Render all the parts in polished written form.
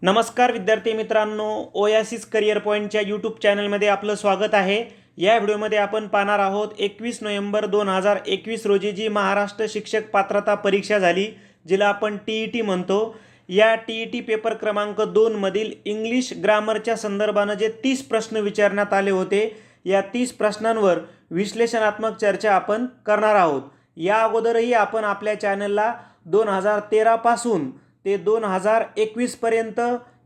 नमस्कार विद्यार्थी मित्रांनो, ओयासिस करिअर पॉईंटच्या यूट्यूब चॅनलमध्ये आपलं स्वागत आहे. या व्हिडिओमध्ये आपण पाहणार आहोत 21 नोव्हेंबर 2021 रोजी जी महाराष्ट्र शिक्षक पात्रता परीक्षा झाली, जिला आपण TET म्हणतो. या TET पेपर क्रमांक 2 मधील इंग्लिश ग्रामरच्या संदर्भाने जे 30 प्रश्न विचारण्यात आले होते, या 30 प्रश्नांवर विश्लेषणात्मक चर्चा आपण करणार आहोत. या अगोदरही आपण आपल्या चॅनलला 2013 पासून ते 2021 पर्यंत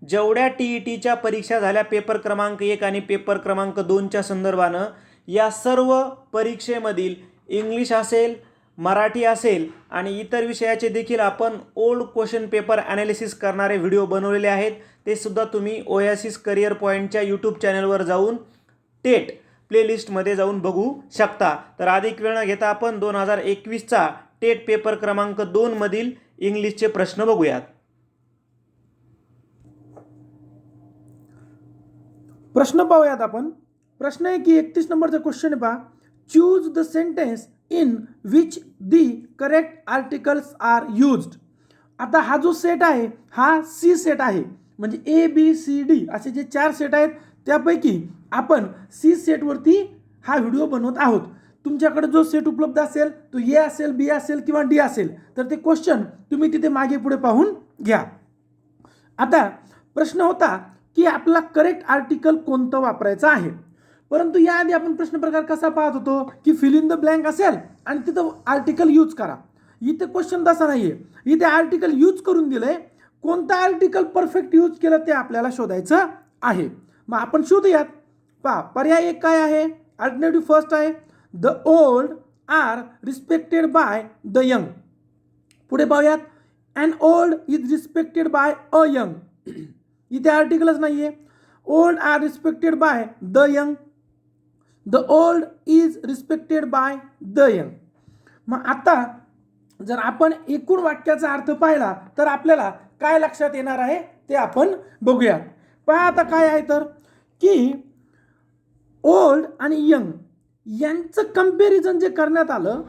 जेवढ्या TETच्या परीक्षा झाल्या पेपर क्रमांक 1 आणि पेपर क्रमांक 2च्या संदर्भानं, या सर्व परीक्षेमधील इंग्लिश असेल, मराठी असेल आणि इतर विषयाचे देखील आपण ओल्ड क्वेश्चन पेपर ॲनालिसिस करणारे व्हिडिओ बनवलेले आहेत. ते सुद्धा तुम्ही ओयासिस करिअर पॉईंटच्या यूट्यूब चॅनलवर जाऊन टेट प्लेलिस्टमध्ये जाऊन बघू शकता. तर अधिक वेळ न घेता आपण 2021चा टेट पेपर क्रमांक 2 मधील इंग्लिशचे प्रश्न बघूयात. प्रश्न पाहूयात आपण. प्रश्न आहे की 31 नंबरचा क्वेश्चन आहे पहा. Choose the sentence in which the correct articles are used. आता हा जो सेट आहे हा सी सेट आहे, म्हणजे ABCD असे जे 4 सेट आहेत त्यापैकी आपण सी सेटवरती हा व्हिडिओ बनवत आहोत. तुमच्याकडे जो सेट उपलब्ध असेल तो A असेल, B असेल किंवा D असेल तर ते क्वेश्चन तुम्ही तिथे मागे पुढे पाहून घ्या. आता प्रश्न होता की आपला करेक्ट आर्टिकल कोणतं वापरायचं आहे, परंतु याआधी आपण प्रश्न प्रकार कसा पाहत होतो की फिल इन द ब्लँक असेल आणि तिथं आर्टिकल यूज करा. इथे क्वेश्चन तसा नाही आहे, इथे आर्टिकल यूज करून दिलंय. कोणतं आर्टिकल परफेक्ट यूज केलं ते आपल्याला शोधायचं आहे. मग आपण शोधूयात. पहा, पर्याय एक काय आहे, अल्टरनेटिव्ह फर्स्ट आहे, the old are respected by the young. पुढे पाहूयात, an old is respected by a young. इथे आर्टिकलच नाहीये. Old are respected by the young, the old is respected by the young. मग आता जर आपण एकूण वाक्याचा अर्थ पाहिला तर आपल्याला काय लक्षात येणार आहे ते आपण बघूया. पहा आता काय आहे तर की ओल्ड आणि यंग यांचं कंपॅरिझन जे करण्यात आलं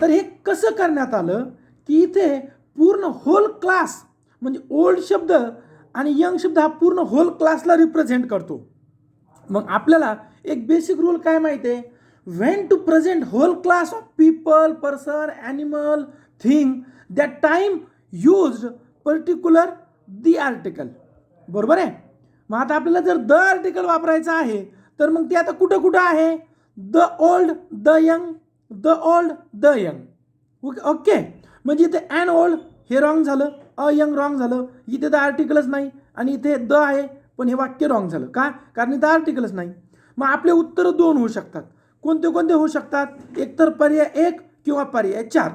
तर हे कसं करण्यात आलं की इथे पूर्ण होल क्लास, म्हणजे ओल्ड शब्द आणि यंग शब्द हा पूर्ण होल क्लासला रिप्रेझेंट करतो. मग आपल्याला एक बेसिक रूल काय माहिती आहे, when to present whole class of people, person, animal, thing, that time used particular the article. बरोबर आहे. मग आता आपल्याला जर द आर्टिकल वापरायचं आहे तर मग ते आता कुठं कुठं आहे, the old, the young, the old, the young. Okay, म्हणजे इथे अन ओल्ड हे रॉंग झालं, अ यंग रॉंग झालं, इथे तर आर्टिकलच नाही आणि इथे द आहे पण हे वाक्य रॉंग झालं. का? कारण इथं आर्टिकलच नाही. मग आपले उत्तर 2 होऊ शकतात. कोणते कोणते होऊ शकतात, एकतर पर्याय 1 किंवा पर्याय 4.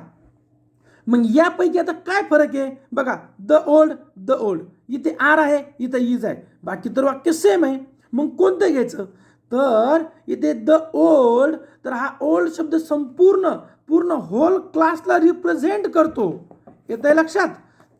मग यापैकी आता काय फरक आहे बघा, द ओल्ड, द ओल्ड, इथे आर आहे, इथं इज आहे, बाकी तर वाक्य सेम आहे. मग कोणतं घ्यायचं तर इथे द ओल्ड, तर हा ओल्ड शब्द पूर्ण होल क्लासला रिप्रेझेंट करतो. येतंय लक्षात.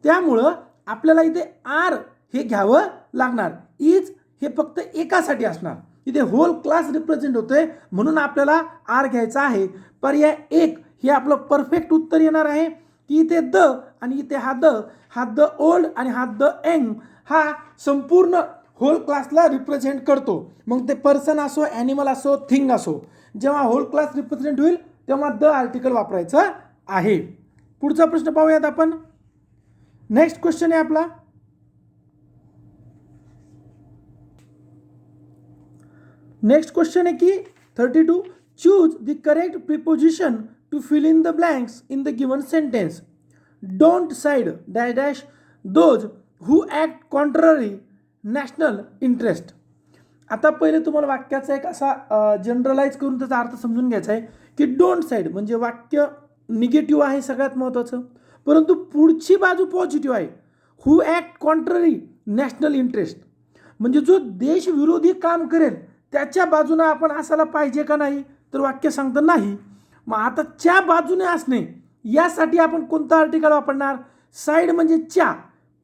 त्यामुळं आपल्याला इथे आर हे घ्यावं लागणार, इज हे फक्त एकासाठी असणार. इथे होल क्लास रिप्रेझेंट होतोय म्हणून आपल्याला आर घ्यायचा आहे. पर्याय 1 हे आपलं परफेक्ट उत्तर येणार आहे की इथे द आणि इथे हा द ओल्ड आणि हा द यंग हा संपूर्ण होल क्लासला रिप्रेझेंट करतो. मग ते पर्सन असो, ॲनिमल असो, थिंग असो, जेव्हा होल क्लास रिप्रेझेंट होईल तेव्हा द आर्टिकल वापरायचं आहे. पुढचा प्रश्न पाहूयात आपण. नेक्स्ट क्वेश्चन आहे आपला. नेक्स्ट क्वेश्चन आहे की 32, choose the correct preposition to fill in the blanks in the given sentence. Don't side dash dash those who act contrary national interest. आता पहिले तुम्हाला वाक्याचा एक असा जनरलाइज करून त्याचा अर्थ समजून घ्यायचा आहे की डोंट साइड म्हणजे वाक्य निगेटिव्ह आहे सगळ्यात महत्त्वाचं, परंतु पुढची बाजू पॉझिटिव्ह आहे. हू ॲक्ट कॉन्ट्ररी नॅशनल इंटरेस्ट म्हणजे जो देशविरोधी काम करेल त्याच्या बाजूने आपण असायला पाहिजे का नाही, तर वाक्य सांगतं नाही. मग आता च्या बाजूने असणे यासाठी आपण कोणतं आर्टिकल वापरणार, साईड म्हणजे च्या,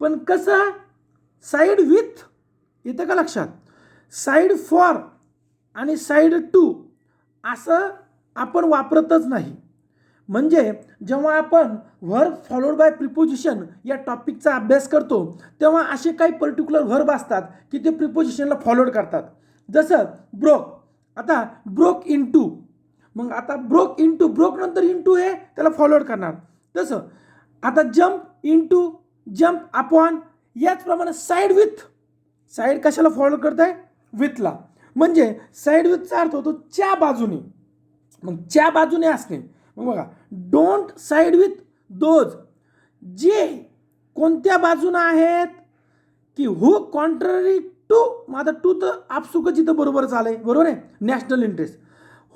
पण कसं साईड विथ, येतं का लक्षात. साईड फॉर आणि साईड टू असं आपण वापरतच नाही. म्हणजे जेव्हा आपण व्हर्ब फॉलोड बाय प्रिपोजिशन या टॉपिकचा अभ्यास करतो तेव्हा असे काही पर्टिक्युलर व्हर्ब असतात की ते प्रिपोजिशनला फॉलोड करतात. जसं ब्रोक, आता ब्रोक इन टू, मग आता ब्रोक इन टू, ब्रोक नंतर इन टू हे त्याला फॉलोड करणार. तसं आता jump into, jump upon, याचप्रमाणे साईड विथ, साईड कशाला फॉलो करत आहे? विथला. म्हणजे साईड विथचा अर्थ होतो च्या बाजूने, मग च्या बाजूने असणे. मग बघा, डोंट साईड विथ दोज, जे कोणत्या बाजूने आहेत की हु कॉन्ट्ररी टू, माझा टू तर आपसुकच इथं बरोबर चालेल, बरोबर आहे, national interest.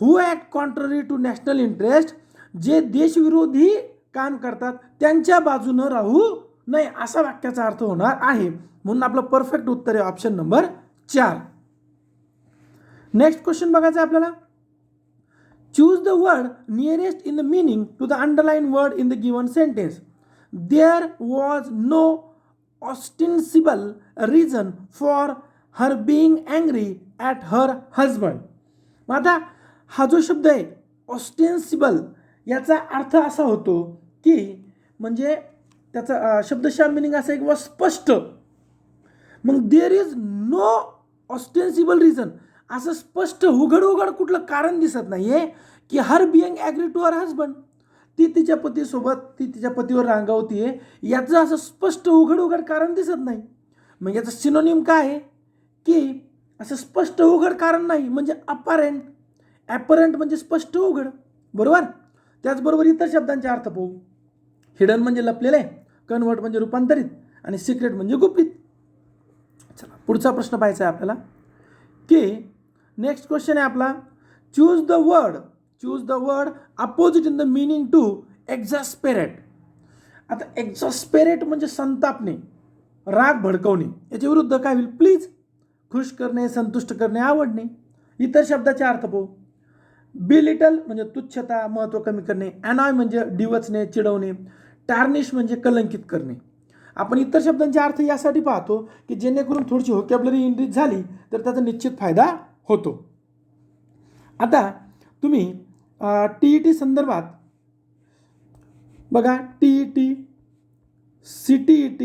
Who act contrary to national interest, जे देशविरोधी काम करतात त्यांच्या बाजूनं राहू नये, असा वाक्याचा अर्थ होणार आहे. म्हणून आपलं परफेक्ट उत्तर आहे ऑप्शन नंबर 4. नेक्स्ट क्वेश्चन बघायचा आपल्याला. Choose the word nearest in the meaning to the underline word in the given sentence. There was no ostensible reason for her being angry at her husband. आता हा जो शब्द आहे ऑस्टेन्सिबल, याचा अर्थ असा होतो की म्हणजे त्याचा शब्दशः मिनिंग असा आहे किंवा स्पष्ट. मग there is no ostensible reason, असं स्पष्ट उघड उघड कुठलं कारण दिसत नाही आहे की her being angry to her husband, ती तिच्या पतीसोबत, ती तिच्या पतीवर रांगावती आहे, याचं असं स्पष्ट उघड उघड कारण दिसत नाही. मग याचं सिनोनिम काय आहे की असं स्पष्ट उघड कारण नाही म्हणजे अपॅरेंट. ॲपरंट म्हणजे स्पष्ट उघड, बरोबर. त्याचबरोबर इतर शब्दांचे अर्थ पाहू. हिडन म्हणजे लपलेले, कन्वर्ट म्हणजे रूपांतरित, आणि सिक्रेट म्हणजे गुपित. चला पुढचा प्रश्न पाहायचा आहे आपल्याला की नेक्स्ट क्वेश्चन आहे आपला. Choose the word opposite in the meaning to exasperate. आता एक्झास्पेरेट म्हणजे संतापणे, राग भडकवणे, याच्या विरुद्ध काय होईल? प्लीज, खुश करणे, संतुष्ट करणे, आवडणे. इतर शब्दाचे अर्थ पाहू. बिलिटल म्हणजे तुच्छता, महत्त्व कमी करणे. अनॉय म्हणजे डिवचणे, चिडवणे. टार्निश म्हणजे कलंकित करणे. आपण इतर शब्दांचे अर्थ यासाठी पाहतो की जेणेकरून थोडीशी व्होकॅब्युलरी इनरिच झाली तर त्याचा निश्चित फायदा होतो. आता तुम्ही TET संदर्भात बघा, TET, CTET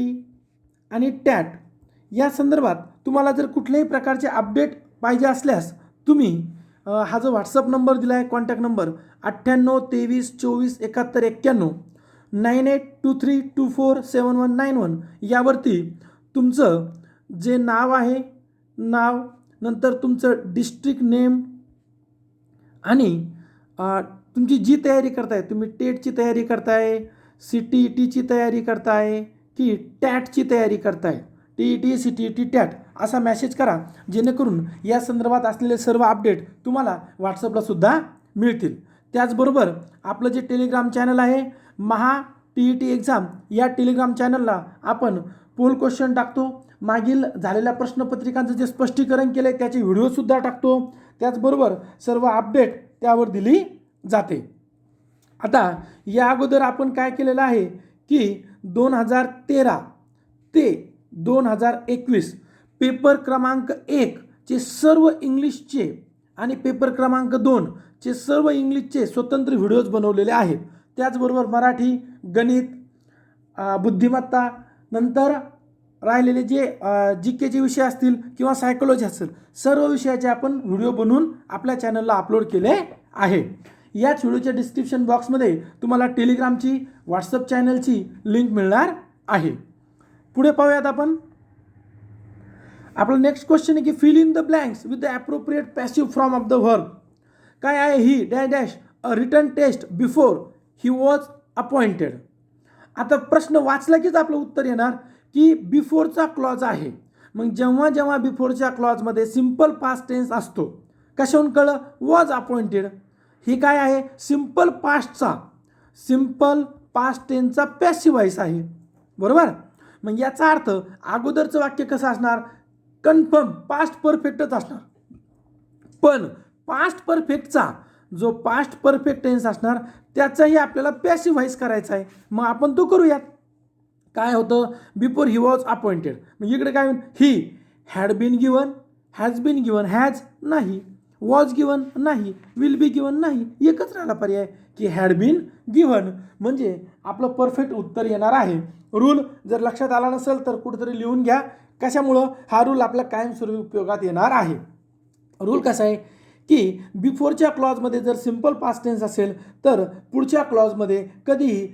आणि टॅट या संदर्भात तुम्हाला जर कुठल्याही प्रकारचे अपडेट पाहिजे असल्यास तुम्ही हा जो व्हॉट्सअप नंबर दिला आहे, कॉन्टॅक्ट नंबर 9823247191 9823247191 यावरती तुमचं जे नाव आहे, नाव, नंतर तुमचं डिस्ट्रिक्ट नेम आणि तुमची जी तयारी करताय, तुम्ही टेटची तयारी करताय, CTETची तयारी करताय की टॅटची तयारी करताय, TET, CTET, टॅट असा मेसेज करा जेणेकरून या संदर्भात असलेले सर्व अपडेट तुम्हाला व्हॉट्सअपला सुद्धा मिळतील. त्याचबरोबर आपलं जे टेलिग्राम चॅनल आहे महा TET एक्झाम, या टेलिग्राम चॅनलला आपण पोल क्वेश्चन टाकतो, मागील झालेल्या प्रश्नपत्रिकांचं जे स्पष्टीकरण केलं आहे त्याचे व्हिडिओसुद्धा टाकतो. त्याचबरोबर सर्व अपडेट त्यावर दिली जाते. आता या अगोदर आपण काय केलेलं आहे की 2013 ते 2021 पेपर क्रमांक 1 चे सर्व इंग्लिशचे आणि पेपर क्रमांक 2 चे सर्व इंग्लिशचे स्वतंत्र व्हिडिओज बनवलेले आहेत. त्याचबरोबर मराठी, गणित, बुद्धिमत्ता, नंतर राहिलेले जे GKचे विषय असतील किंवा सायकोलॉजी असेल, सर्व विषयाचे आपण व्हिडिओ बनवून आपल्या चॅनलला अपलोड केले आहे. याच व्हिडिओच्या डिस्क्रिप्शन बॉक्समध्ये तुम्हाला टेलिग्रामची, व्हॉट्सअप चॅनलची लिंक मिळणार आहे. पुढे पाहूयात आपण. आपला नेक्स्ट क्वेश्चन आहे की fill in the blanks with the appropriate passive from of the verb. काय आहे? He dash dash a written test before he was appointed. आता प्रश्न वाचला कीच आपलं उत्तर येणार की बिफोरचा क्लॉज आहे. मग जेव्हा जेव्हा बिफोरच्या क्लॉजमध्ये सिम्पल पास्ट टेन्स असतो, कशाहून कळलं? Was appointed. ही काय आहे? सिम्पल पास्ट टेन्सचा पॅसिव्ह व्हॉइस आहे, बरोबर. मग याचा अर्थ अगोदरचं वाक्य कसं असणार? कन्फर्म पास्ट परफेक्टच असणार. पण पास्ट परफेक्टचा जो पास्ट परफेक्ट टेन्स असणार त्याचाही आपल्याला पॅसिव्ह व्हॉइस करायचा आहे. मग आपण तो करूयात. काय होतं? Before he was appointed. मग इकडे काय होईल? He had been given, has been given, has नाही. वॉज गिवन नाही, विल बी गिवन नाही, एकच राहिला पर्याय की हॅड बीन गिवन, म्हणजे आपलं परफेक्ट उत्तर येणार आहे. रूल जर लक्षात आला नसेल तर कुठेतरी लिहून घ्या. कशामुळं हा रूल आपल्या कायमस्वरूपी उपयोगात येणार आहे. रूल कसा आहे की बिफोरच्या क्लॉजमध्ये जर सिम्पल पास्ट टेन्स असेल तर पुढच्या क्लॉजमध्ये कधीही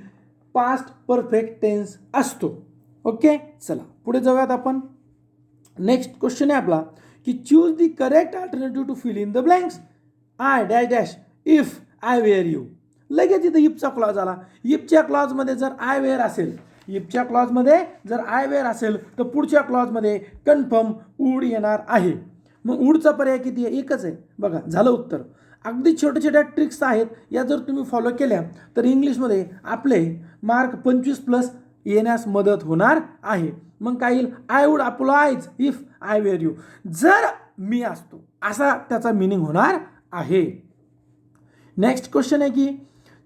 पास्ट परफेक्ट टेन्स असतो. ओके, चला पुढे जाऊयात आपण. नेक्स्ट क्वेश्चन आहे आपला की choose the correct alternative to fill in the blanks. I dash dash if I were you. लगेच इथं इफचा क्लॉज आला. इफच्या क्लॉजमध्ये जर आय वेअर असेल, इफच्या क्लॉजमध्ये जर आय वेअर असेल तर पुढच्या क्लॉजमध्ये कन्फर्म वूड येणार आहे. मग वूडचा पर्याय किती आहे? एकच आहे. बघा झालं उत्तर. अगदी छोट्या छोट्या ट्रिक्स आहेत, या जर तुम्ही फॉलो केल्या तर इंग्लिशमध्ये आपले मार्क 25+ येण्यास मदत होणार आहे. मग काय येईल? I would applies if I were you. जर मी असतो असा त्याचा मिनिंग होणार आहे. नेक्स्ट क्वेश्चन आहे की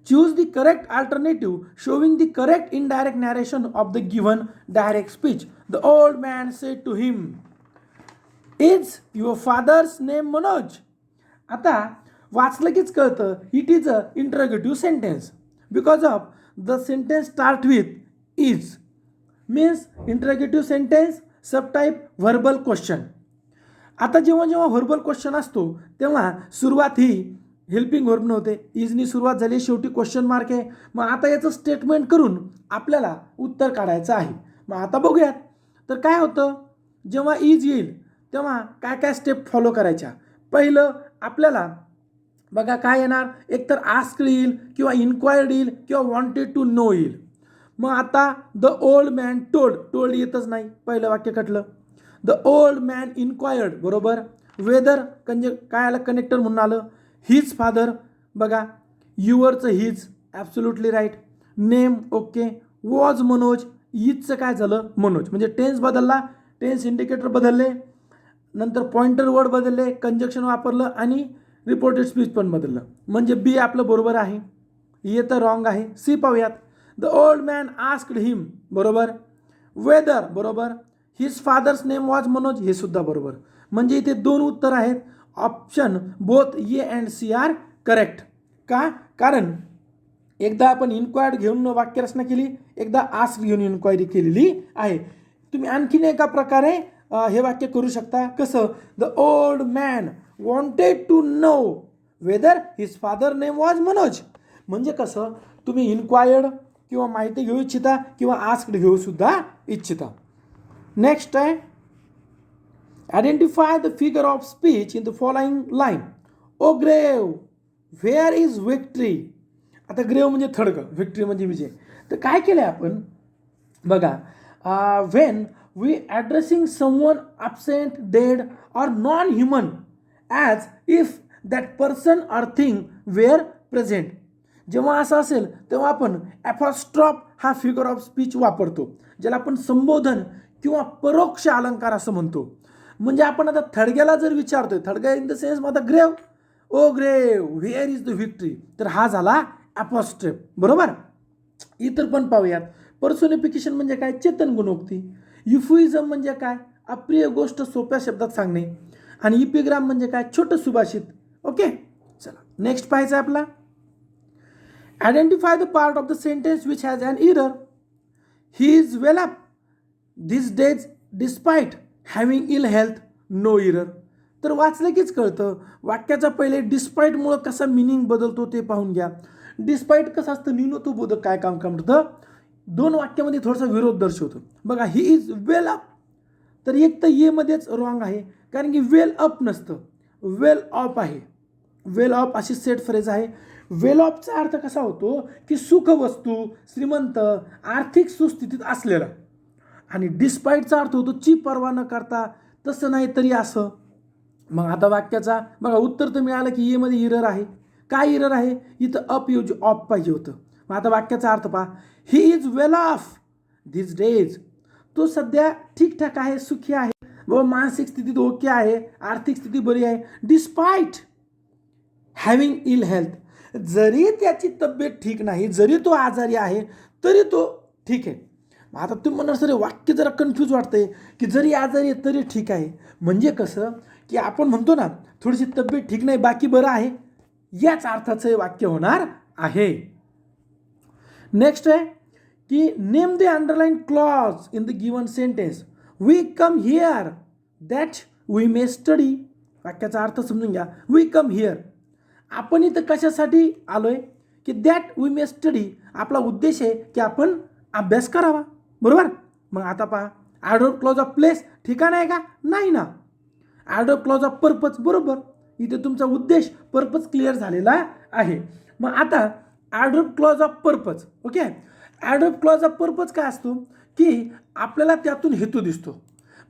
choose the correct alternative showing the correct indirect narration of the given direct speech. The old man said to him, is your father's name Manoj. आता वाचलं कीच कळतं it is a interrogative sentence because of the sentence start with is. Means interrogative sentence subtype verbal question. आता जेव्हा जेव्हा verbal question असतो तेव्हा सुरुवात ही हेल्पिंग व्हर्ब नव्हते, इजनी सुरुवात झाली, शेवटी क्वेश्चन मार्क आहे. मग आता याचं स्टेटमेंट करून आपल्याला उत्तर काढायचं आहे. मग आता बघूयात. तर काय होतं, जेव्हा इज येईल तेव्हा काय काय स्टेप फॉलो करायच्या. पहिलं आपल्याला बघा काय येणार, एकतर आस्क्ड येईल किंवा इन्क्वायर्ड येईल किंवा वॉन्टेड टू नो येईल. मग आता the old man told, told येतच नाही, पहिलं वाक्य कटलं. द ओल्ड मॅन इन्क्वायर्ड बरोबर. वेदर काय आलं, कनेक्टर म्हणून आलं. हिज फादर बघा, युअरचं his absolutely right. Name okay. Was Manoj, इजचं काय झालं मनोज, म्हणजे टेन्स बदलला, टेन्स इंडिकेटर बदलले, नंतर पॉइंटर वर्ड बदलले, कंजक्शन वापरलं आणि रिपोर्टेड स्पीच पण बदललं, म्हणजे बी आपलं बरोबर आहे. हे तर रॉंग आहे. सी पाहूयात. The old man asked him बरोबर. वेदर बरोबर. His father's name was Manoj हे सुद्धा बरोबर. म्हणजे इथे दोन उत्तर आहेत. Option both A and C are correct. का? कारण एकदा आपण इन्क्वायर्ड घेऊन वाक्यरचना केली, एकदा आस्क घेऊन इन्क्वायरी केलेली आहे. तुम्ही आणखीन एका प्रकारे हे वाक्य करू शकता. कसं? The old man wanted to know whether his father name was Manoj. म्हणजे कसं, तुम्ही इन्क्वायर्ड किंवा माहिती घेऊ इच्छिता किंवा आस्क्ड घेऊ सुद्धा इच्छिता. नेक्स्ट आहे identify the figure of speech in the following line. O grave where is victory. आता ग्रेव म्हणजे थडगं, विक्ट्री म्हणजे विजय. तर काय केलं आपण बघा, when we addressing someone absent, dead or non human as if that person or thing were present. जेव्हा असं असेल तेव्हा आपण ॲपॉस्ट्रॉफ हा फिगर ऑफ स्पीच वापरतो, ज्याला आपण संबोधन किंवा परोक्ष अलंकार असं म्हणतो. म्हणजे आपण आता थडग्याला जर विचारतोय, थडगा इन द सेन्स मग आता ग्रेव, ओ grave where is the victory, तर हा झाला ॲपॉस्ट्रॉफ बरोबर. इतर पण पाहूयात. पर्सोनिफिकेशन म्हणजे काय? चेतन गुणोक्ती. युफिझम म्हणजे काय? अप्रिय गोष्ट सोप्या शब्दात सांगणे. आणि इपिग्राम म्हणजे काय? छोटं सुभाषित. ओके, चला नेक्स्ट पाहायचं आहे आपला. Identify the part of the sentence which has an error. He is well up this days despite having ill health, no error. तर वाचलं कीच कळतं. वाक्याचा पहिले डिस्पाईटमुळं कसा मिनिंग बदलतो ते पाहून घ्या. डिस्पाईट कसं असतं, न्यूनत्वबोधक काय काम करतं, दोन वाक्यामध्ये थोडासा विरोध दर्शवतो. बघा, ही इज वेल अप, तर एक तर ये मध्येच रॉंग आहे, कारण की वेल अप नसतं, वेल ऑफ आहे. वेल ऑफ अशी सेट फ्रेज आहे. वेल ऑफचा अर्थ कसा होतो की सुखवस्तू, श्रीमंत, आर्थिक सुस्थितीत असलेला. आणि डिस्पाईटचा अर्थ होतो ची पर्वा न करता, तसं नाही तरी असं. मग आता वाक्याचा बघा उत्तर तर मिळालं की ये मध्ये इरर आहे. काय इरर आहे? इथं अप ऐवजी ऑफ पाहिजे होतं. मग आता वाक्याचा अर्थ पहा. ही is well of this days. तो सध्या ठीकठाक आहे, सुखी आहे, व मानसिक स्थितीत ओके आहे, आर्थिक स्थिती बरी आहे. डिस्पाईट हॅव्हिंग इल हेल्थ, जरी त्याची तब्येत ठीक नाही, जरी तो आजारी आहे तरी तो ठीक आहे. आता तुम्ही म्हणणार सर वाक्य जरा कन्फ्यूज वाटतंय की जरी आजारी आहे तरी ठीक आहे. म्हणजे कसं, की आपण म्हणतो ना थोडीशी तब्येत ठीक नाही बाकी बरं आहे, याच अर्थाचं हे वाक्य होणार आहे. नेक्स्ट आहे की name the underline clause in the given sentence. We come here that we may study. वाक्याचा अर्थ समजून घ्या. वी कम हिअर, आपण इथं कशासाठी आलोय की दॅट वी मे स्टडी, आपला उद्देश आहे की आपण अभ्यास करावा. बरोबर. मग आता पहा, ॲडव्हर्ब क्लॉज ऑफ प्लेस ठिकाण आहे का? नाही ना. ॲडव्हर्ब क्लॉज ऑफ पर्पज, बरोबर, इथे तुमचा उद्देश पर्पज क्लिअर झालेला आहे. मग आता adverb clause of purpose. Okay, adverb clause of purpose काय असतो की आपल्याला त्यातून हेतू दिसतो.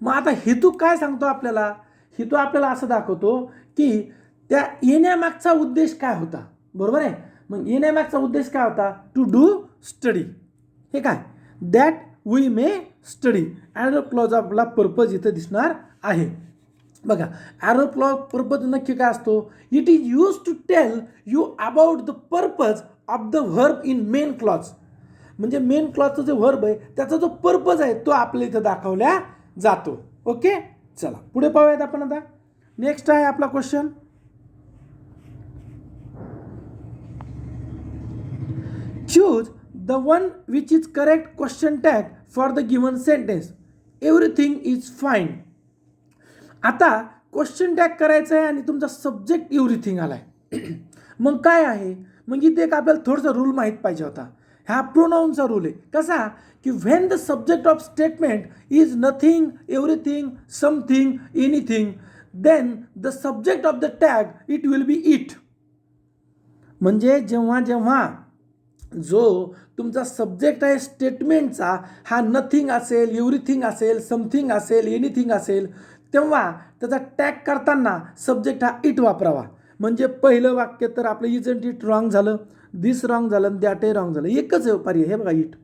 मग आता हेतू काय सांगतो आपल्याला? हेतू आपल्याला असं दाखवतो की त्या येण्यामागचा उद्देश काय होता. बरोबर आहे. मग येण्यामागचा उद्देश काय होता? To do study. हे काय? That we may study. Adverb clause ऑफला पर्पज इथं दिसणार आहे. बघा, ॲडव्हर्ब क्लॉज पर्पज नक्की काय असतो? It is use to tell you about the purpose of the verb in main clause. म्हणजे मेन क्लॉजचं जे व्हर्ब आहे त्याचा जो पर्पज आहे तो आपल्या इथं दाखवला जातो. ओके, चला पुढे पाहूयात आपण. आता नेक्स्ट आहे आपला question. Choose the one which is correct question tag for the given sentence. Everything is fine. आता क्वेश्चन टॅग करायचं आहे आणि तुमचा सब्जेक्ट एव्हरीथिंग आलाय. मग काय आहे? मग इथे एक आपल्याला थोडासा रूल माहीत पाहिजे होता. हा प्रोनाऊनचा रूल आहे. कसा की when the subject of statement is nothing, everything, something, anything, then the subject of the tag it will be it. म्हणजे जेव्हा जेव्हा जो तुमचा सब्जेक्ट आहे स्टेटमेंटचा हा नथिंग असेल, एव्हरीथिंग असेल, समथिंग असेल, एनिथिंग असेल, तेव्हा त्याचा टॅग करताना सब्जेक्ट हा इट वापरावा. म्हणजे पहिलं वाक्य तर आपलं इजंट इट रॉंग झालं, दिस रॉंग झालं, दॅट ए रॉंग झालं. एकच पर्याय हे बघा, इट.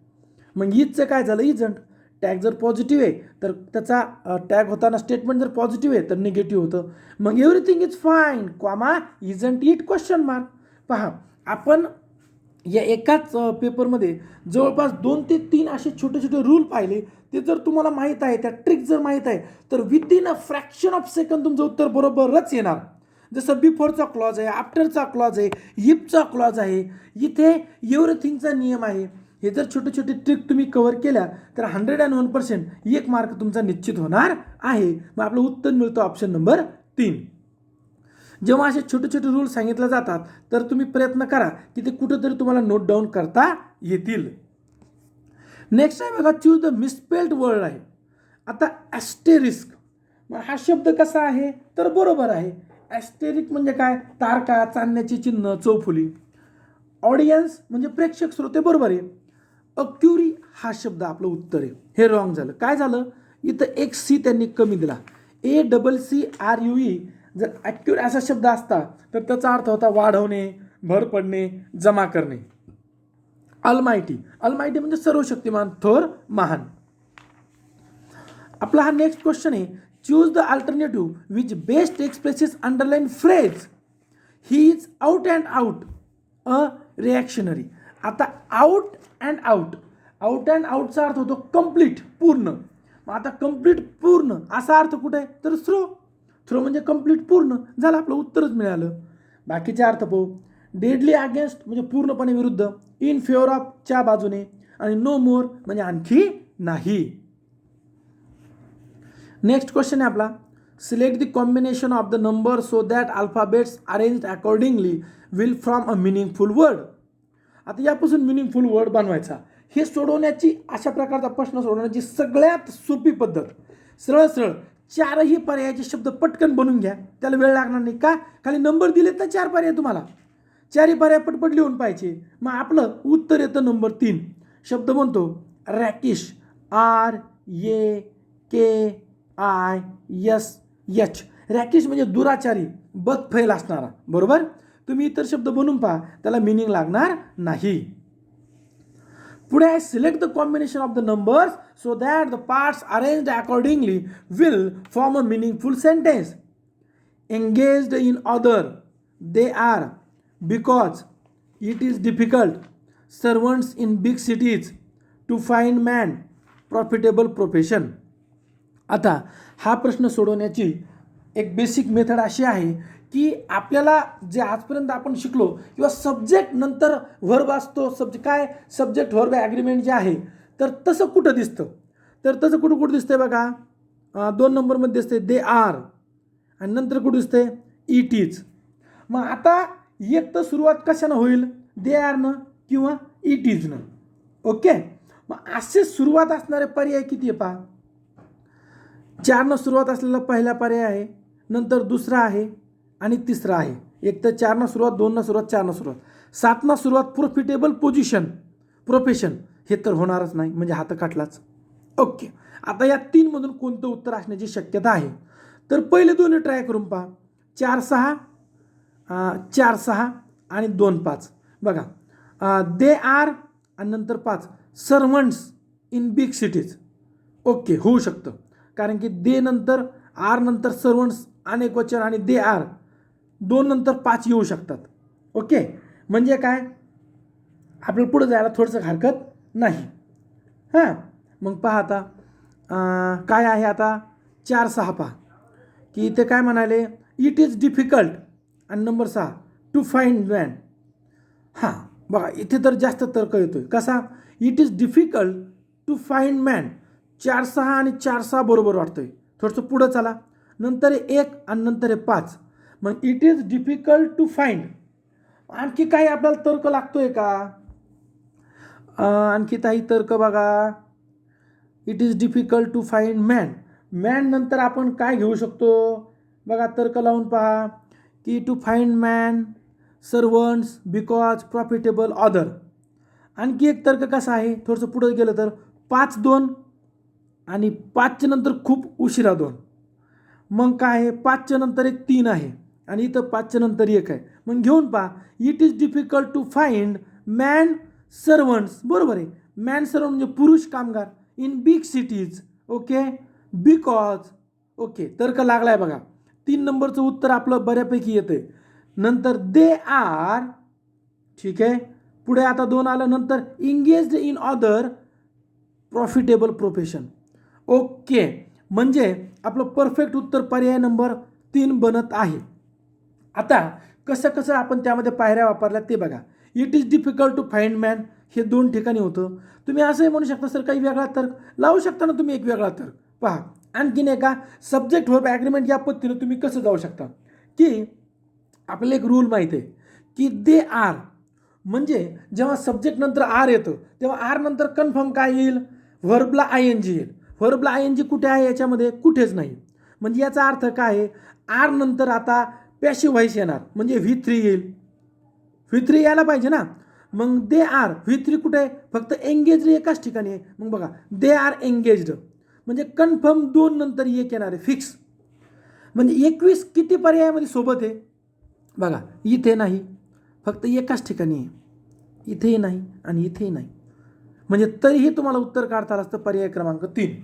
मग इटचं काय झालं? इजंट. टॅग जर पॉझिटिव्ह आहे तर त्याचा टॅग होताना स्टेटमेंट जर पॉझिटिव्ह आहे तर निगेटिव्ह होतं. मग everything is fine, comma, isn't it, question mark. पहा, आपण या एकाच पेपरमध्ये जवळपास 2 ते 3 असे छोटे छोटे रूल पाहिले. ते जर तुम्हाला माहीत आहे, त्या ट्रिक जर माहीत आहे तर within a fraction of second तुमचं उत्तर बरोबरच येणार. जसं बिफोरचा क्लॉज आहे, आफ्टरचा क्लॉज आहे, इफचा क्लॉज आहे, इथे एव्हरीथिंगचा नियम आहे. हे जर छोटे छोटे ट्रिक तुम्ही कव्हर केल्या तर 101% 1 मार्क तुमचा निश्चित होणार आहे. मग आपलं उत्तर मिळतं ऑप्शन नंबर 3. जेव्हा असे छोटे छोटे रूल सांगितले जातात तर तुम्ही प्रयत्न करा की ते कुठंतरी तुम्हाला नोट डाऊन करता येतील. नेक्स्ट आहे बघा, चूज द मिसस्पेल्ड वर्ड आहे. आता ॲस्टेरिस्क, मग हा शब्द कसा आहे तर बरोबर आहे. ॲस्टेरिक म्हणजे काय? तारका, चांदण्याची चिन्ह, चौफुली. ऑडियन्स म्हणजे प्रेक्षक, श्रोते, बरोबर आहे. अक्युरी हा शब्द आपलं उत्तर आहे. हे रॉंग झालं. काय झालं? इथं एक सी त्यांनी कमी दिला. ACCRUE जर ॲक्युरेट असा शब्द असता तर त्याचा अर्थ होता वाढवणे, भर पडणे, जमा करणे. अलमायटी, अलमायटी म्हणजे सर्वशक्तिमान, थोर, महान. आपला हा नेक्स्ट क्वेश्चन आहे. Choose the alternative which best expresses underline phrase he is out and out a reactionary. आता out and out, out and आउटचा अर्थ होतो कम्प्लीट, पूर्ण. मग आता कम्प्लीट, पूर्ण असा अर्थ कुठे आहे तर थ्रो. थ्रो म्हणजे कम्प्लीट, पूर्ण झालं. आपलं उत्तरच मिळालं. बाकीचे अर्थ पाहू. डेडली अगेन्स्ट म्हणजे पूर्णपणे विरुद्ध, इन फेवर ऑफ च्या बाजूने, आणि नो मोर म्हणजे आणखी नाही. नेक्स्ट क्वेश्चन आहे आपला. Select the combination of the number so that alphabets arranged accordingly will from a meaningful word. आता यापासून मिनिंगफुल वर्ड बनवायचा. हे सोडवण्याची, अशा प्रकारचा प्रश्न सोडवण्याची सगळ्यात सोपी पद्धत, सरळ सरळ 4ही पर्यायाचे शब्द पटकन बनवून घ्या. त्याला वेळ लागणार नाही. का? खाली नंबर दिलेत ना 4 पर्याय, तुम्हाला 4ही पर्याय पटपट लिहून पाहिजे. मग आपलं उत्तर येतं नंबर 3. शब्द म्हणतो रॅकिश, RAKISH. रॅकिश म्हणजे दुराचारी, बदफैल असणारा. बरोबर. तुम्ही इतर शब्द बनवून पहा, त्याला मिनिंग लागणार नाही. पुढे आहे select the combination of the numbers so that the parts arranged accordingly will form a meaningful sentence. Engaged in other, they are, because, it is difficult, servants in big cities, to find man, profitable profession. आता हा प्रश्न सोडवण्याची एक basic method अशी आहे की आपल्याला जे आजपर्यंत आपण शिकलो किंवा सब्जेक्ट नंतर व्हर्ब असतो, काय सब्जेक्ट व्हर्ब ॲग्रीमेंट जे आहे, तर तसं कुठं दिसतं, तर तसं कुठं दिसतंय बघा, 2 नंबरमध्ये दिसते दे आर, आणि नंतर कुठं दिसते इट इज. मग आता एक तर सुरुवात कशानं होईल, दे आरनं किंवा इट इजनं. ओके, मग असे सुरुवात असणारे पर्याय किती आहे पहा. 4नं सुरुवात असलेला पहिला पर्याय आहे, नंतर दुसरा आहे आणि तिसरा आहे. एक तर 4नं सुरुवात, 2नं सुरुवात, 4नं सुरुवात. 7नं सुरुवात प्रॉफिटेबल प्रोफेशन, हे तर होणारच नाही, म्हणजे हात काटलाच. ओके, आता या 3मधून कोणतं उत्तर असण्याची शक्यता आहे, तर पहिले दोन्ही ट्राय करून पहा. 4-6, 4-6 आणि 2-5. बघा, दे आर आणि नंतर 5 servants in big cities. Okay, होऊ शकतं, कारण की दे नंतर आर नंतर सर्वंट्स अनेक वचन आणि दे आर 2 नंतर 5 येऊ शकतात. ओके, म्हणजे काय, आपल्याला पुढे जायला थोडंसं हरकत नाही. हां, मग पहा आता काय आहे. आता 4-6 पहा की इथे काय म्हणाले, इट इज डिफिकल्ट आणि नंबर 6 टू फाइंड मॅन. हां, बघा इथे तर जास्त तर्क येतोय. कसा, it is difficult to find man. 4-6 आणि 4-6 बरोबर वाटतंय. थोडंसं पुढं चला, नंतर 1 आणि नंतर 5. मग it is difficult to find. आणखी काही आपल्याला तर्क लागतोय का, आणखी काही तर्क बघा. It is difficult to find man नंतर आपण काय घेऊ शकतो बघा, तर्क लावून पहा की to find man servants because profitable other. आणखी एक तर्क कसा आहे, थोडंसं पुढे गेलं तर 5-2 आणि 5च्या नंतर खूप उशिरा 2. मग काय आहे, 5च्या नंतर एक 3 आहे आणि इथं 5च्या नंतर 1 आहे. मग घेऊन पहा, it is difficult to find man servants. बरोबर आहे, मॅन सर्वंट म्हणजे पुरुष कामगार in big cities. Okay, because. Okay, तर्क लागलाय बघा. 3 नंबरचं उत्तर आपलं बऱ्यापैकी येतंय. नंतर दे आर, ठीक आहे. पुढे आता 2 आलं, नंतर engaged in other profitable profession. Okay, म्हणजे आपलं परफेक्ट उत्तर पर्याय नंबर 3 बनत आहे. आता कसं कसं आपण त्यामध्ये पायऱ्या वापरल्या ते बघा. It is difficult to find man हे 2 ठिकाणी होतं. तुम्ही असंही म्हणू शकता सर काही वेगळा तर्क लावू शकता ना तुम्ही, एक वेगळा तर्क पहा. आणखीन एका सब्जेक्ट व्हर्ब ॲग्रीमेंट या पद्धतीनं तुम्ही कसं जाऊ शकता की आपल्याला एक रूल माहीत आहे की दे आर म्हणजे जेव्हा सब्जेक्ट नंतर आर येतं तेव्हा आर नंतर कन्फर्म काय येईल, व्हर्बला ING येईल. व्हर्बला ING कुठे आहे याच्यामध्ये, कुठेच नाही. म्हणजे याचा अर्थ काय आहे, आर नंतर आता पॅसिव्ह व्हॉइस येणार म्हणजे V3 येईल. V3 यायला पाहिजे ना. मग दे आर V3 कुठे आहे, फक्त एंगेज एकाच ठिकाणी आहे. मग बघा दे आर एंगेज्ड म्हणजे कन्फर्म 2 नंतर 1 येणार आहे, फिक्स. म्हणजे 21 किती पर्यायामध्ये सोबत आहे बघा, इथे नाही, फक्त एकाच ठिकाणी आहे, इथेही नाही आणि इथेही नाही. म्हणजे तरीही तुम्हाला उत्तर काढता आलं असतं पर्याय क्रमांक 3.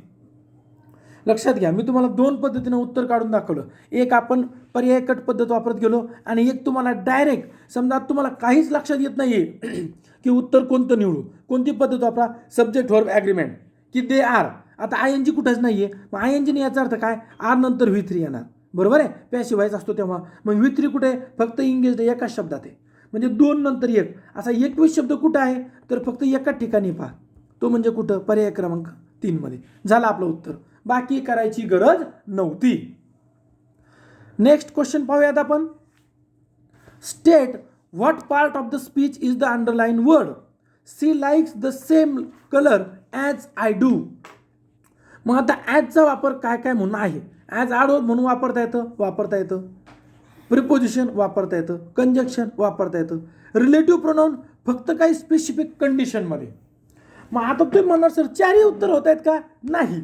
लक्षात घ्या, मी तुम्हाला 2 पद्धतीनं उत्तर काढून दाखवलं. एक आपण पर्याय कट पद्धत वापरत गेलो आणि एक तुम्हाला डायरेक्ट, समजा तुम्हाला काहीच लक्षात येत नाही आहे की उत्तर कोणतं निवडू, कोणती पद्धत वापरा, सब्जेक्ट व्हर्ब ॲग्रीमेंट की दे आर. आता ING कुठंच नाही आहे, मग ING याचा अर्थ काय, आर नंतर V3 येणार. बरोबर आहे, पॅसिव्ह व्हॉइस असतो तेव्हा. मग V3 कुठे आहे, फक्त इंग्लिश एकाच शब्दात आहे, म्हणजे 2 नंतर 1 असा 21 शब्द कुठं आहे, तर फक्त एकाच ठिकाणी पहा, तो म्हणजे कुठं, पर्याय क्रमांक 3 मध्ये. झालं आपलं उत्तर, बाकी करायची गरज नव्हती. नेक्स्ट क्वेश्चन पाहूयात आपण. State what part of the speech is the underline word. She likes the same colour as I do. मग आता ॲजचा वापर काय काय म्हणून आहे, ॲज ॲडवर्ब म्हणून वापरता येतं, प्रिपोजिशन वापरता येतं, कंजक्शन वापरता येतं, रिलेटिव्ह प्रोनाउन फक्त काही स्पेसिफिक कंडिशनमध्ये. मग आता तुम्ही म्हणणार सर 4ही उत्तर होत आहेत का, नाही.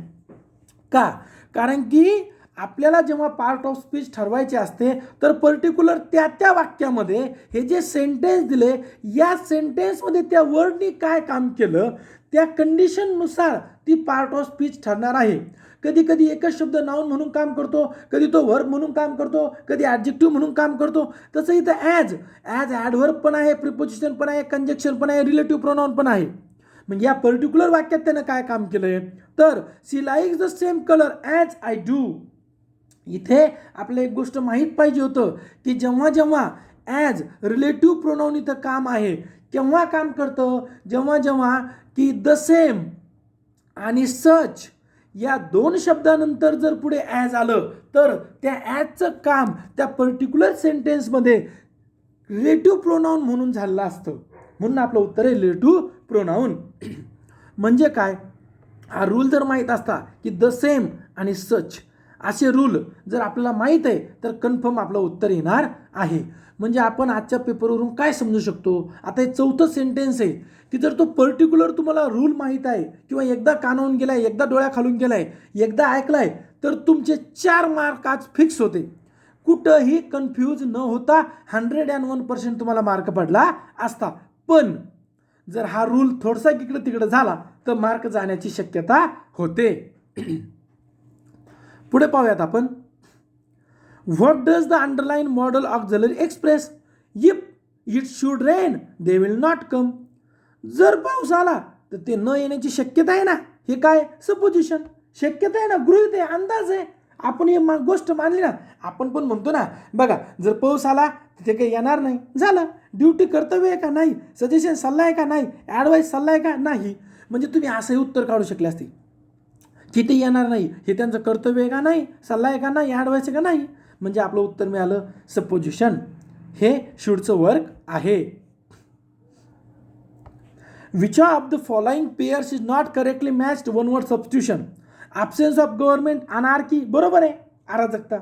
का, कारण की आपल्याला जेव्हा पार्ट ऑफ स्पीच ठरवायचे असते तर पर्टिक्युलर त्या वाक्यामध्ये हे जे सेंटेन्स दिले या सेंटेन्समध्ये त्या वर्डनी काय काम केलं त्या कंडिशननुसार ती पार्ट ऑफ स्पीच ठरणार आहे. कधी कधी एकच शब्द नाउन म्हणून काम करतो, कधी तो व्हर्ब म्हणून काम करतो, कधी ॲडजेक्टिव्ह म्हणून काम करतो. तसं इथं ॲज ॲडव्हर्ब पण आहे, प्रिपोजिशन पण आहे, कंजक्शन पण आहे, रिलेटिव्ह प्रोनाउन पण आहे. मग या पर्टिक्युलर वाक्यात त्यानं काय काम केलंय, तर she likes the same colour as I do. इथे आपल्याला एक गोष्ट माहीत पाहिजे होतं की जेव्हा जेव्हा ॲज रिलेटिव्ह प्रोनाऊन इथं काम आहे केव्हा काम करतं, जेव्हा जेव्हा की द सेम आणि सच या दोन शब्दानंतर जर पुढे ॲज आलं तर त्या ॲजचं काम त्या पर्टिक्युलर सेंटेन्समध्ये रिलेटिव्ह प्रोनाऊन म्हणून झालेलं असतं. म्हणून आपलं उत्तर आहे रिलेटिव्ह प्रोनाऊन. म्हणजे काय, हा रूल जर माहीत असता की द सेम आणि सच असे रूल जर आपल्याला माहीत आहे तर कन्फर्म आपलं उत्तर येणार आहे. म्हणजे आपण आजच्या पेपरवरून काय समजू शकतो, आता हे चौथं सेंटेन्स आहे की जर तो पर्टिक्युलर तुम्हाला रूल माहीत आहे किंवा एकदा कानावून गेलाय, एकदा डोळ्याखालून गेलाय, एकदा ऐकलाय तर तुमचे 4 मार्क आज फिक्स होते. कुठंही कन्फ्यूज न होता 101% तुम्हाला मार्क पडला असता. पण जर हा रूल थोडासा इकडे तिकडे झाला तर मार्क जाण्याची शक्यता होते. पुढे पाहूयात आपण. What does the underline model auxiliary express? If it should rain they will not come. जर पाऊस आला तर ते न येण्याची शक्यता आहे ना, हे काय सपोजिशन, शक्यता आहे ना, गृहीत आहे, अंदाज आहे. आपण ही गोष्ट मानली ना. आपण पण म्हणतो ना, बघा जर पाऊस आला तर ते काही येणार नाही, झालं. ड्युटी कर्तव्य आहे का नाही, सजेशन सल्ला आहे का नाही, ॲडवाईस सल्ला आहे का नाही. म्हणजे तुम्ही असंही उत्तर काढू शकले असते की ते येणार नाही, हे त्यांचं कर्तव्य आहे का नाही, सल्ला आहे का नाही, ॲडवाईस आहे का नाही. म्हणजे आपलं उत्तर मिळालं सपोजिशन. हे शूडचं वर्क आहे. Which of the following pairs is not correctly matched? One word substitution. Absence of government, anarchy. बरोबर आहे, अराजकता.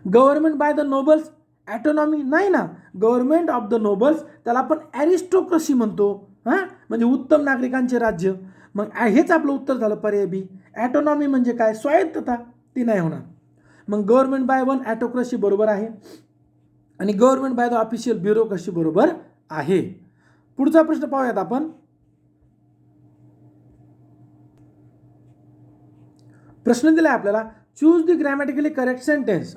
गव्हर्नमेंट बाय द नोबल्स, ॲटोनॉमी नाही ना. गव्हर्नमेंट ऑफ द नोबल्स त्याला आपण ॲरिस्टोक्रसी म्हणतो, हां, म्हणजे उत्तम नागरिकांचे राज्य. मग हेच आपलं उत्तर झालं पर्याय बी. ॲटोनॉमी म्हणजे काय, स्वायत्तता, ती नाही होणार. मग गव्हर्नमेंट बाय वन ॲटोक्रसी बरोबर आहे आणि government by the official bureaucracy बरोबर आहे. पुढचा प्रश्न पाहूयात आपण. प्रश्न दिलाय आपल्याला, choose the grammatically correct sentence.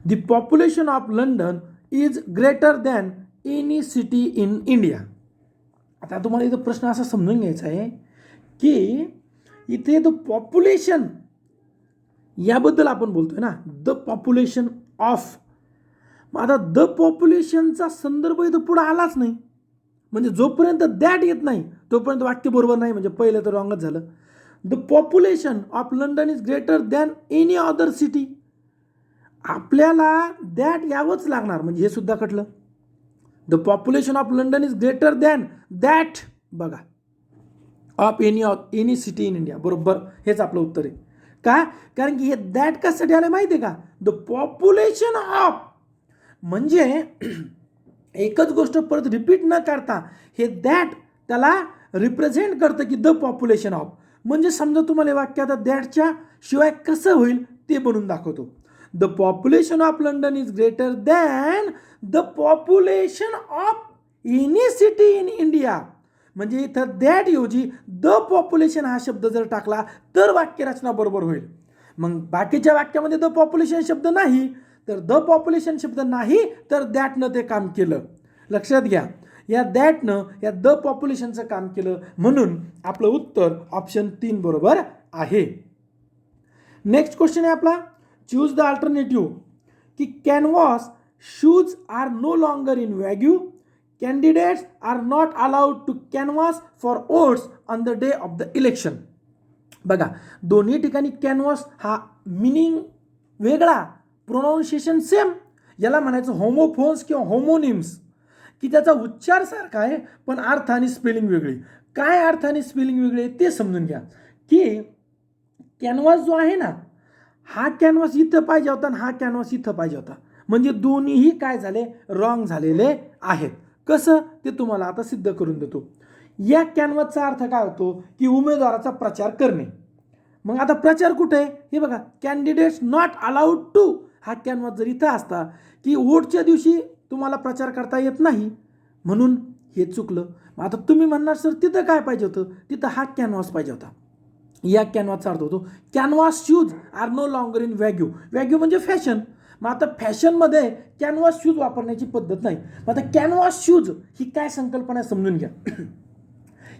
The population of London is greater than any city in India. आता तुम्हाला इथं प्रश्न असा समजून घ्यायचा आहे की इथे द पॉप्युलेशन याबद्दल आपण बोलतोय ना, द पॉप्युलेशन ऑफ. मग आता द पॉप्युलेशनचा संदर्भ इथं पुढं आलाच नाही. म्हणजे जोपर्यंत दॅट येत नाही तोपर्यंत वाक्य बरोबर नाही, म्हणजे पहिलं तर रॉंगच झालं. The population of London is greater than any other city. आपल्याला दॅट यावंच लागणार, म्हणजे हे सुद्धा कटलं. The population of London is greater than that, बघा, of any city in India. बरोबर, हेच आपलं उत्तर आहे. का, कारण की हे दॅट कशासाठी आलं माहिती आहे का, द पॉप्युलेशन ऑफ म्हणजे एकच गोष्ट परत रिपीट न करता हे दॅट त्याला रिप्रेझेंट करतं की द पॉप्युलेशन ऑफ. म्हणजे समजा तुम्हाला वाक्य आता दॅटच्या शिवाय कसं होईल ते बनवून दाखवतो. The population of London is greater than the population of any city in India. म्हणजे इथं दॅट ऐवजी द पॉप्युलेशन हा शब्द जर टाकला तर वाक्यरचना बरोबर होईल. मग बाकीच्या वाक्यामध्ये द पॉप्युलेशन शब्द नाही, तर द पॉप्युलेशन शब्द नाही तर दॅटनं ते काम केलं. लक्षात घ्या, या दॅटनं या द पॉप्युलेशनचं काम केलं, म्हणून आपलं उत्तर ऑप्शन 3 बरोबर आहे. नेक्स्ट क्वेश्चन आहे आपला, चूज द अल्टरनेटिव्ह. की canvas shoes are no longer in vogue. Candidates are not allowed to canvass for votes on the day of the election. बघा, दोन्ही ठिकाणी कॅनव्हास हा मिनिंग वेगळा, प्रोनाऊन्सिएशन सेम. याला म्हणायचं होमोफोन्स किंवा होमोनिम्स, की त्याचा उच्चार सारखा आहे पण अर्थ आणि स्पेलिंग वेगळी. काय अर्थ आणि स्पेलिंग वेगळी आहे ते समजून घ्या. की कॅनव्हास जो आहे ना, हा कॅनव्हास इथं पाहिजे होता आणि हा कॅनव्हास इथं पाहिजे होता. म्हणजे दोन्हीही काय झाले, रॉंग झालेले आहेत. कसं ते तुम्हाला आता सिद्ध करून देतो. या कॅनव्हासचा अर्थ काय होतो की उमेदवाराचा प्रचार करणे. मग आता प्रचार कुठे आहे हे बघा, कॅन्डिडेट्स नॉट अलाउड टू. हा कॅनव्हास जर इथं असता की वोटच्या दिवशी तुम्हाला प्रचार करता येत नाही, म्हणून हे चुकलं. मग आता तुम्ही म्हणणार सर तिथं काय पाहिजे होतं, तिथं हा कॅनव्हास पाहिजे होता. या कॅनव्हासचा अर्थ होतो canvas shoes are no longer in vogue. Vogue म्हणजे फॅशन. मग आता फॅशनमध्ये कॅनव्हास शूज वापरण्याची पद्धत नाही. मग आता कॅनव्हास शूज ही काय संकल्पना समजून घ्या.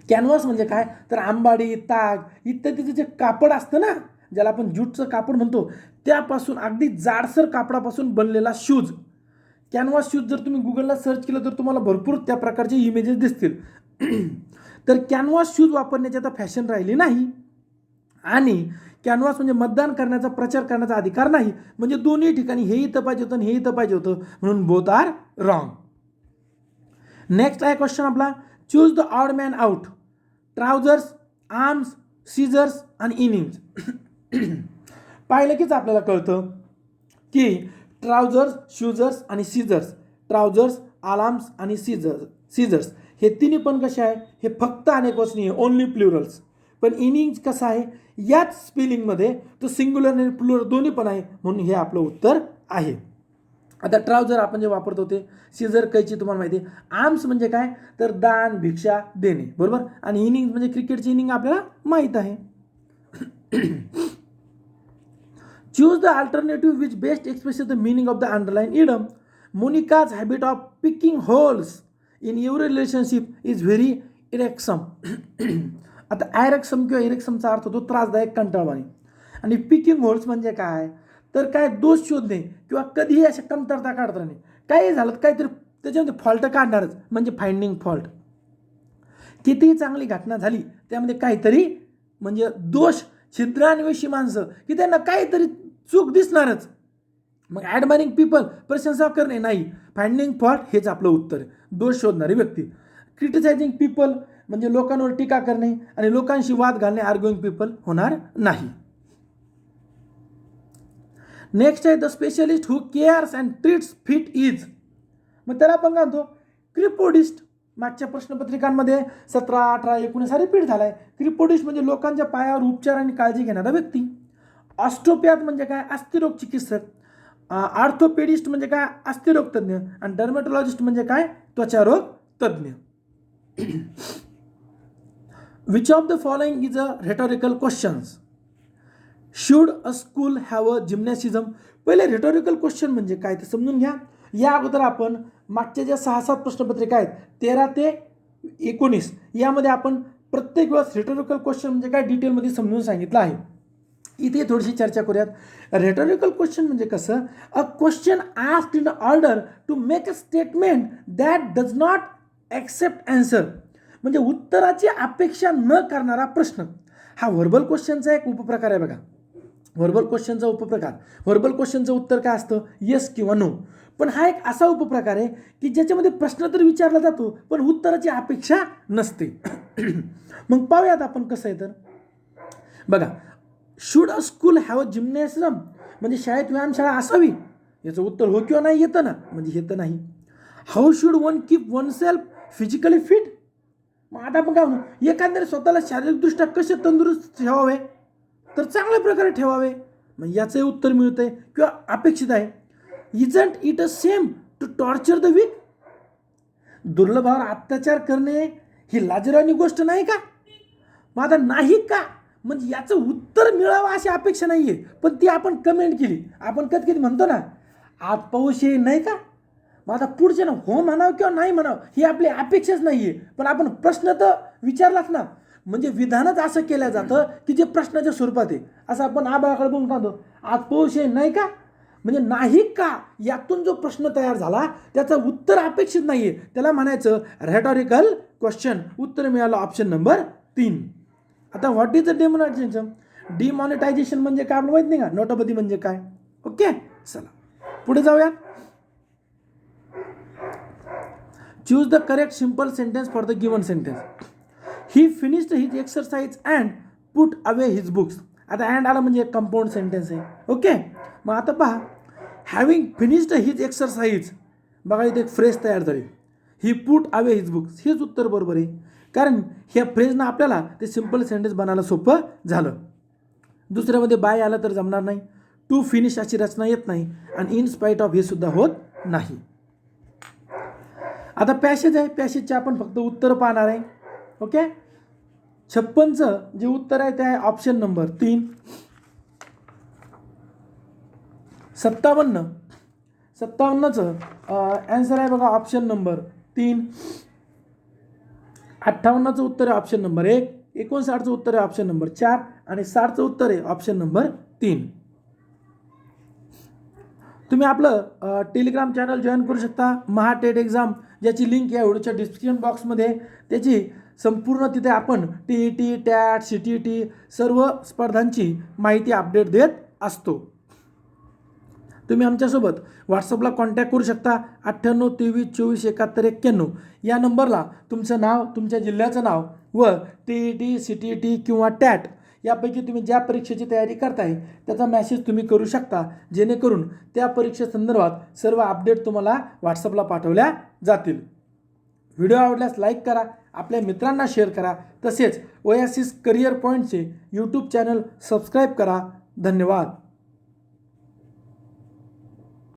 कॅनव्हास म्हणजे काय तर आंबाडी, ताग इत्यादीचं जे कापड असतं ना, ज्याला आपण ज्यूटचं कापड म्हणतो त्यापासून अगदी जाडसर कापडापासून बनलेला शूज. कॅनव्हास शूज जर तुम्ही गुगलला सर्च केलं तर तुम्हाला भरपूर त्या प्रकारचे इमेजेस दिसतील. तर कॅनव्हास शूज वापरण्याची आता फॅशन राहिली नाही आणि कॅनव्हास म्हणजे मतदान करण्याचा प्रचार करण्याचा अधिकार नाही. म्हणजे दोन्ही ठिकाणी हे इथं पाहिजे होतं आणि हे इथं पाहिजे होतं म्हणून बोथ आर रॉंग. नेक्स्ट आहे क्वेश्चन आपला, choose the odd man out. Trousers, arms, scissors आणि इनिंग्स. पाहिलं कीच आपल्याला कळतं की ट्राउजर्स, शूजर्स आणि सीझर्स, ट्राउजर्स, आर्म्स आणि सीझर्स हे तिन्ही पण कसे आहे, हे फक्त अनेकवचनी आहे, ओनली प्लुरल्स. पण इनिंग्स कसं आहे, याच स्पेलिंगमध्ये तो सिंग्युलर आणि प्लुरल दोन्ही पण आहे म्हणून हे आपलं उत्तर आहे. आता ट्राउजर आपण जे वापरतो ते, सीझर कैची तुम्हाला माहिती आहे, आर्म्स म्हणजे काय तर दान भिक्षा देणे, बरोबर. आणि इनिंग्स म्हणजे क्रिकेटची इनिंग आपल्याला माहीत आहे. Choose the alternative which best expresses the meaning of the underline idiom. Monica's habit of picking holes in your relationship is very irksome. आता ॲरेक्सम किंवा इरेक्समचा अर्थ होतो त्रासदायक, कंटाळवाणी. आणि पिकिंग होल्स म्हणजे काय तर काय दोष शोधणे किंवा कधीही अशा कमतरता काढता नाही. काही झालं काहीतरी त्याच्यामध्ये फॉल्ट काढणारच म्हणजे फाइंडिंग फॉल्ट. कितीही चांगली घटना झाली त्यामध्ये काहीतरी म्हणजे दोष, छिद्रान्वेषी माणसं की त्यांना काहीतरी चूक दिसणारच. मग ॲडमायरिंग पीपल प्रशंसा करणे नाही, फाइंडिंग फॉल्ट हेच आपलं उत्तर आहे, दोष शोधणारी व्यक्ती. क्रिटिसायझिंग पीपल म्हणजे लोकांवर टीका करणे आणि लोकांशी वाद घालणे, आर्ग्युइंग पीपल होणार नाही. नेक्स्ट आहे the specialist who CARES and treats fit is. मग त्याला आपण काय म्हणतो, क्रिपोडिस्ट. मागच्या प्रश्नपत्रिकांमध्ये 17, 18, 19 रिपीट झालाय. क्रिपोडिस्ट म्हणजे लोकांच्या पायावर उपचार आणि काळजी घेणारा व्यक्ती. ऑस्ट्रोपॅथ म्हणजे काय, अस्थिरोग चिकित्सक. आर्थोपेडिस्ट म्हणजे काय, अस्थिरोग तज्ज्ञ. आणि डर्मेटोलॉजिस्ट म्हणजे काय, त्वचारोग तज्ज्ञ. Which of the following is a rhetorical questions. Should a school have a gymnasium. पहिले रेटॉरिकल क्वेश्चन म्हणजे काय ते समजून घ्या. या अगोदर आपण मागच्या ज्या 6-7 प्रश्नपत्रिका आहेत 13 ते 19 यामध्ये आपण प्रत्येक वेळेस रेटॉरिकल क्वेश्चन म्हणजे काय डिटेलमध्ये समजून सांगितलं आहे. इथे थोडीशी चर्चा करूयात. रेटॉरिकल क्वेश्चन म्हणजे कसं, a question asked in order to make a statement that does not accept answer. म्हणजे उत्तराची अपेक्षा न करणारा प्रश्न. हा व्हर्बल क्वेश्चनचा एक उपप्रकार आहे बघा. व्हर्बल क्वेश्चनचा उपप्रकार, व्हर्बल क्वेश्चनचं उत्तर काय असतं, येस किंवा नो. पण हा एक असा उपप्रकार आहे की ज्याच्यामध्ये प्रश्न तर विचारला जातो पण उत्तराची अपेक्षा नसते. मग पाहूयात आपण कसं आहे तर बघा. Should a school have a gymnasium म्हणजे शाळेत व्यायामशाळा असावी. याचं उत्तर हो किंवा नाही येतं ना, म्हणजे येतं नाही. How should one keep one self physically fit. मग आता आपण काय म्हणू, एखाद्याने स्वतःला शारीरिकदृष्ट्या कसे तंदुरुस्त ठेवावे तर चांगल्या प्रकारे ठेवावे. मग याचंही उत्तर मिळतंय किंवा अपेक्षित आहे. Isn't it a shame to torture the weak. दुर्लभावर अत्याचार करणे ही लाजिरवाणी गोष्ट नाही का. मग आता नाही का म्हणजे याचं उत्तर मिळावं अशी अपेक्षा नाही आहे, पण ती आपण कमेंट केली. आपण कधी म्हणतो ना आज पाऊस येईल नाही का, मग आता पुढचे ना हो म्हणावं किंवा नाही म्हणावं ही आपली अपेक्षाच नाही आहे, पण आपण प्रश्न तर विचारलाच ना. म्हणजे विधानच असं केलं जातं की जे प्रश्नाच्या स्वरूपात आहे. असं आपण आबाळाकडे बघून सांगतो आज पाऊस येईल नाही का, म्हणजे नाही का यातून जो प्रश्न तयार झाला त्याचं उत्तर अपेक्षित नाही आहे, त्याला म्हणायचं रेटॉरिकल क्वेश्चन. उत्तर मिळालं ऑप्शन नंबर 3. आता what is the demonetisation. Demonetisation म्हणजे काय आपलं माहित नाही का, नोटाबंदी म्हणजे काय. ओके चला पुढे जाऊया. Choose the correct simple sentence for the given sentence. He finished his exercise and put away his books. आता अँड आला म्हणजे कंपाऊंड सेंटेन्स आहे. ओके मग आता पहा, हॅविंग फिनिश्ड हिज एक्सरसाइज, बघा इथे एक फ्रेज तयार झाली. ही पुट अवे हिज बुक्स, हेच उत्तर बरोबर आहे. कारण ह्या फ्रेजनं आपल्याला ते सिंपल सेंटेन्स बनायला सोपं झालं. दुसऱ्यामध्ये बाय आलं तर जमणार नाही. टू फिनिश अशी रचना येत नाही आणि इन स्पाईट ऑफ हे सुद्धा होत नाही. आता पॅसेज आहे, पॅसेजचे आपण फक्त उत्तर पाहणार आहे. ओके 56चं जे उत्तर आहे ते आहे ऑप्शन नंबर 3. 57चं ॲन्सर आहे बघा ऑप्शन नंबर 3. 58चं उत्तर आहे ऑप्शन नंबर 1. 59चं उत्तर आहे ऑप्शन नंबर 4 आणि 60चं उत्तर आहे ऑप्शन नंबर 3. तुम्ही आपलं टेलिग्राम चॅनल जॉईन करू शकता, महाटेट एक्झाम, ज्याची लिंक या व्हिडिओच्या डिस्क्रिप्शन बॉक्समध्ये. त्याची संपूर्ण तिथे आपण TET, टॅट, CTET सर्व स्पर्धांची माहिती अपडेट देत असतो. तुम्ही आमच्यासोबत व्हॉट्सअपला कॉन्टॅक्ट करू शकता 98 23 24 71 91 या नंबरला तुमचं नाव, तुमच्या जिल्ह्याचं नाव व TET, CTET किंवा टॅट यापैकी तुम्ही ज्या परीक्षेची तयारी करताय त्याचा मेसेज तुम्ही करू शकता, जेणेकरून त्या परीक्षेसंदर्भात सर्व अपडेट तुम्हाला व्हॉट्सअपला पाठवल्या जातील. व्हिडिओ आवडल्यास लाईक करा, आपल्या मित्रांना शेअर करा, तसेच ओएसिस करिअर पॉईंटचे यूट्यूब चॅनल सबस्क्राईब करा. धन्यवाद.